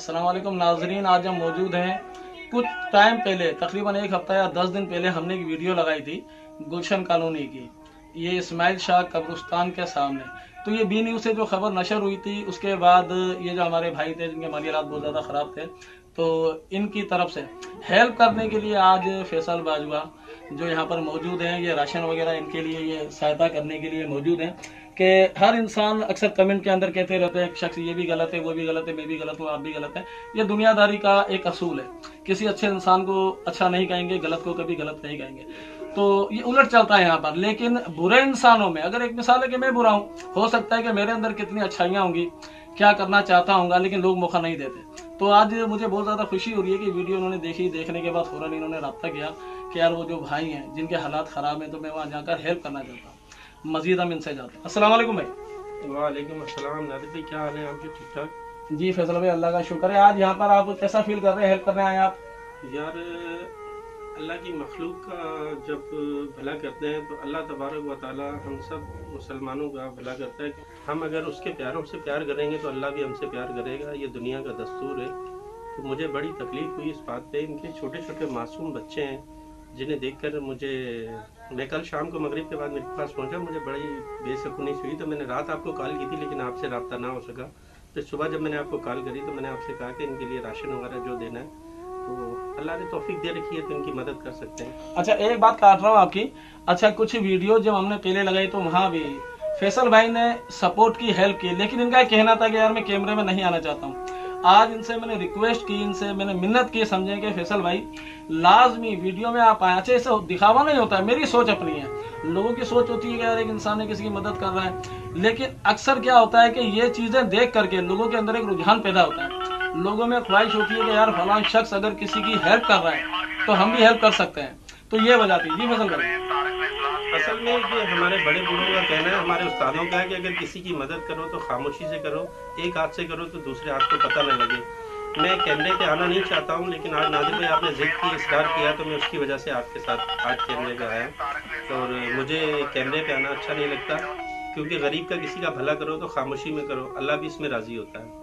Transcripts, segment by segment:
अस्सलाम वालेकुम नाजरीन, आज हम मौजूद हैं कुछ टाइम पहले, तकरीबन एक हफ्ता या 10 दिन पहले हमने एक वीडियो लगाई थी गुलशन कॉलोनी की, ये इस्माइल शाह कब्रिस्तान के सामने। तो ये बी न्यूज़ से जो खबर नशर हुई थी, उसके बाद ये जो हमारे भाई थे जिनके माली हालात बहुत ज़्यादा ख़राब थे, तो इनकी तरफ से हेल्प करने के लिए आज फैसल बाजवा जो यहाँ पर मौजूद हैं, ये राशन वगैरह इनके लिए ये सहायता करने के लिए मौजूद हैं। कि हर इंसान अक्सर कमेंट के अंदर कहते रहते हैं शख्स ये भी गलत है, वो भी गलत है, मैं भी गलत हूँ, आप भी गलत है। ये दुनियादारी का एक असूल है, किसी अच्छे इंसान को अच्छा नहीं कहेंगे, गलत को कभी गलत नहीं कहेंगे। तो ये उलट चलता है यहाँ पर। लेकिन बुरे इंसानों में अगर एक मिसाल है कि मैं बुरा हूँ, हो सकता है कि मेरे अंदर कितनी अच्छाइयाँ होंगी, क्या करना चाहता हूँ, लेकिन लोग मौका नहीं देते। तो आज मुझे बहुत ज़्यादा खुशी हो रही है कि वीडियो उन्होंने देखी, देखने के बाद फ़ौरन इन्होंने रब्ता किया कि यार वो जो भाई हैं जिनके हालात ख़राब हैं, तो मैं वहाँ जाकर हेल्प करना चाहता हूँ। मजीद हम इनसे जाते हैं। अस्सलाम वालेकुम भाई। वालेकुम अस्सलाम। नादिर भाई क्या हाल है आपके? ठीक ठाक? जी फैसल भाई, अल्लाह का शुक्र है। आज यहाँ पर आप कैसा फील कर रहे हैं, हेल्प करने आए आप? यार अल्लाह की मखलूक का जब भला करते हैं तो अल्लाह तबारक व तआला हम सब मुसलमानों का भला करता है। हम अगर उसके प्यारों से प्यार करेंगे तो अल्लाह भी हमसे प्यार करेगा, ये दुनिया का दस्तूर है। तो मुझे बड़ी तकलीफ़ हुई इस बात पे, इनके छोटे छोटे मासूम बच्चे हैं जिन्हें देखकर मैं कल शाम को मगरिब के बाद मेरे पास पहुंचा, मुझे बड़ी बेसुकूनी हुई। तो मैंने रात आपको कॉल की थी लेकिन आपसे रब्ता ना हो सका। तो सुबह जब मैंने आपको कॉल करी तो मैंने आपसे कहा कि इनके लिए राशन वगैरह जो देना है, तो अल्लाह ने तौफीक दे रखी है तो इनकी मदद कर सकते हैं। अच्छा, एक बात काट रहा हूँ आपकी। अच्छा, कुछ वीडियो जब हमने पहले लगाई तो वहाँ भी फैसल भाई ने सपोर्ट की, हेल्प की, लेकिन इनका कहना था कि यार मैं कैमरे में नहीं आना चाहता हूँ। आज इनसे मैंने रिक्वेस्ट की, इनसे मैंने मिन्नत की, समझे कि फैसल भाई लाजमी वीडियो में आप आए। अच्छा, इसे दिखावा नहीं होता है, मेरी सोच अपनी है। लोगों की सोच होती है कि यार एक इंसान ने किसी की मदद कर रहा है, लेकिन अक्सर क्या होता है कि ये चीजें देख करके लोगों के अंदर एक रुझान पैदा होता है। लोगों में ख्वाहिश होती है कि यार फलां शख्स अगर किसी की हेल्प कर रहा है तो हम भी हेल्प कर सकते हैं। तो ये वजह थी। जी फैसल भाई, असल में ये हमारे बड़े बूढ़ों का कहना है, हमारे उस्तादों का है कि अगर किसी की मदद करो तो खामोशी से करो, एक हाथ से करो तो दूसरे हाथ को पता न लगे। मैं कैमरे पे आना नहीं चाहता हूँ, लेकिन आज नादिर भाई आपने जिद की, इसरार किया, तो मैं उसकी वजह से आपके साथ आज कैमरे पे आया। और मुझे कैमरे पे आना अच्छा नहीं लगता, क्योंकि गरीब का किसी का भला करो तो खामोशी में करो, अल्लाह भी इसमें राजी होता है।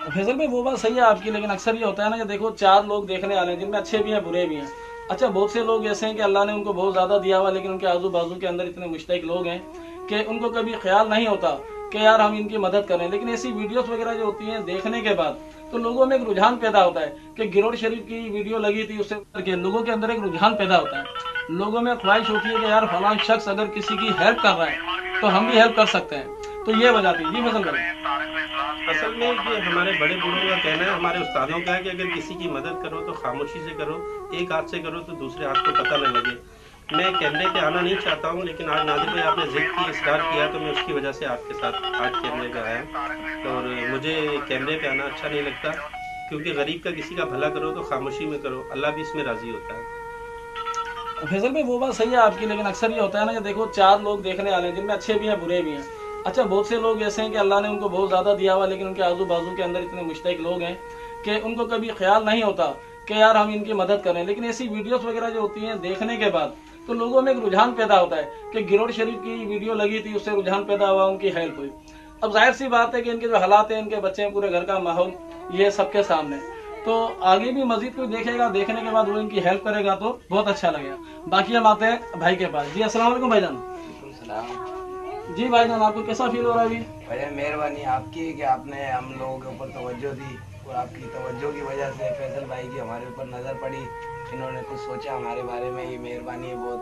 फैसल भाई वो बात सही है आपकी, लेकिन अक्सर ये होता है ना कि देखो 4 लोग देखने वाले हैं जिनमें अच्छे भी हैं बुरे भी हैं। अच्छा, बहुत से लोग ऐसे हैं कि अल्लाह ने उनको बहुत ज़्यादा दिया हुआ, लेकिन उनके आजू बाजू के अंदर इतने मुश्तक लोग हैं कि उनको कभी ख्याल नहीं होता कि यार हम इनकी मदद करें। लेकिन ऐसी वीडियोस वगैरह जो होती हैं देखने के बाद तो लोगों में एक रुझान पैदा होता है कि गिरोड शरीफ की वीडियो लगी थी, उससे करके लोगों के अंदर एक रुझान पैदा होता है। लोगों में ख्वाहिश होती है कि यार फलां शख्स अगर किसी की हेल्प कर रहा है तो हम भी हेल्प कर सकते हैं। तो ये वजह थी। जी फैसल भाई, असल में ये हमारे बड़े बूढ़ों का कहना है, हमारे उस्तादों का है कि अगर किसी की मदद करो तो खामोशी से करो, एक हाथ से करो तो दूसरे हाथ को पता न लगे। मैं कैमरे पे आना नहीं चाहता हूँ, लेकिन आज नादिर भाई आपने जिद की, इसरार किया, तो मैं उसकी वजह से आपके साथ आज कैमरे पे आया। और मुझे कैमरे पे आना अच्छा नहीं लगता, क्योंकि गरीब का किसी का भला करो तो खामोशी में करो, अल्लाह भी इसमें राजी होता है। फैसल भाई वो बात सही है आपकी, लेकिन अक्सर ये होता है ना कि देखो 4 लोग देखने वाले हैं जिनमें अच्छे भी हैं बुरे भी हैं। अच्छा, बहुत से लोग ऐसे हैं कि अल्लाह ने उनको बहुत ज़्यादा दिया हुआ, लेकिन उनके आजू बाजू के अंदर इतने मुश्तक लोग हैं कि उनको कभी ख्याल नहीं होता कि यार हम इनकी मदद करें। लेकिन ऐसी वीडियोस वगैरह जो होती हैं देखने के बाद तो लोगों में एक रुझान पैदा होता है कि गिरोड शरीफ की वीडियो लगी थी, उससे रुझान पैदा हुआ, उनकी हेल्प हुई। अब जाहिर सी बात है कि इनके जो हालात हैं, इनके बच्चे हैं, पूरे घर का माहौल ये सबके सामने, तो आगे भी मजीद कोई देखेगा, देखने के बाद वो इनकी हेल्प करेगा तो बहुत अच्छा लगेगा। बाकी हम आते हैं भाई के पास। जी अस्सलाम वालेकुम भाईजान। जी भाईजान, आपको कैसा फील हो रहा है अभी? भैया मेहरबानी आपकी है कि आपने हम लोगों के ऊपर तवज्जो दी, और आपकी तवज्जो की वजह से फैसल भाई की हमारे ऊपर नज़र पड़ी, इन्होंने कुछ सोचा हमारे बारे में। ये मेहरबानी है, बहुत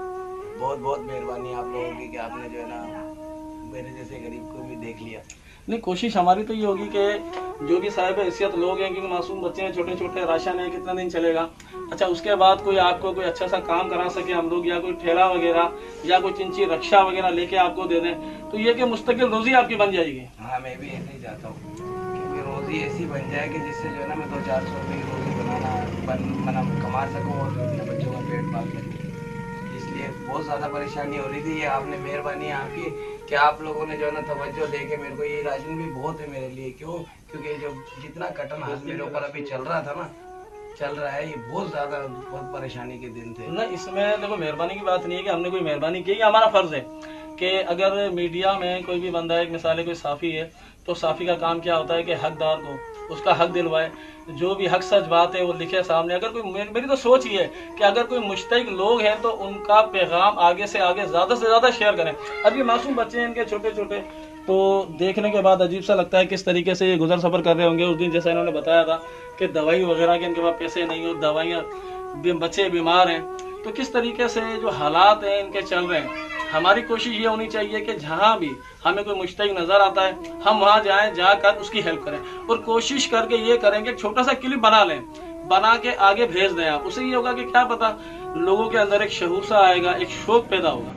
बहुत बहुत मेहरबानी आप लोगों की कि आपने जो है ना मेरे जैसे गरीब को भी देख लिया। नहीं, कोशिश हमारी तो ये होगी कि जो भी साहिब हैसियत लोग हैं, क्योंकि मासूम बच्चे हैं, छोटे छोटे, राशन है, कितना दिन चलेगा। अच्छा, उसके बाद कोई आपको कोई अच्छा सा काम करा सके हम लोग, या कोई ठेला वगैरह या कोई चिंची रक्षा वगैरह लेके आपको दे दें, तो ये कि मुस्तकिल रोजी आपकी बन जाएगी। हाँ, मैं भी ऐसे ही चाहता हूँ, क्योंकि रोजी ऐसी बन जाए कि जिससे जो है ना मैं 200-400 रुपये की रोजी कमा सकूँ और अपने बच्चों का पेट पाल सकूँ। इसलिए बहुत ज़्यादा परेशानी हो रही थी। ये आपने मेहरबानी आपकी कि आप लोगों ने जो है ना तवज्जो दे के मेरे को, ये राशन भी बहुत है मेरे लिए। क्यों? क्योंकि जो जितना कटन हाथ मेरे ऊपर अभी चल रहा था ना, चल रहा है, ये बहुत ज्यादा बहुत परेशानी के दिन थे। ना, इसमें देखो मेहरबानी की बात नहीं है कि हमने कोई मेहरबानी की, हमारा फर्ज है कि अगर मीडिया में कोई भी बंदा है, एक मिसाल है कोई साफ़ी है, तो साफ़ी का काम क्या होता है कि हकदार को उसका हक दिलवाएं, जो भी हक सच बात है वो लिखे सामने। अगर कोई, मेरी तो सोच ही है कि अगर कोई मुश्तहिक लोग हैं तो उनका पैगाम आगे से आगे ज़्यादा से ज़्यादा शेयर करें। अभी मासूम बच्चे हैं इनके छोटे छोटे, तो देखने के बाद अजीब सा लगता है किस तरीके से ये गुजर सफ़र कर रहे होंगे। उस दिन जैसा इन्होंने बताया था कि दवाई वगैरह के इनके पास पैसे नहीं हो, दवाइयाँ, बच्चे बीमार हैं, तो किस तरीके से जो हालात हैं इनके चल रहे हैं। हमारी कोशिश ये होनी चाहिए कि जहाँ भी हमें कोई मुश्तहिक नजर आता है हम वहाँ जाएं, जाकर उसकी हेल्प करें, और कोशिश करके ये करेंगे छोटा सा क्लिप बना लें, बना के आगे भेज दें आप। उससे ये होगा कि क्या पता लोगों के अंदर एक शऊर सा आएगा, एक शौक पैदा होगा।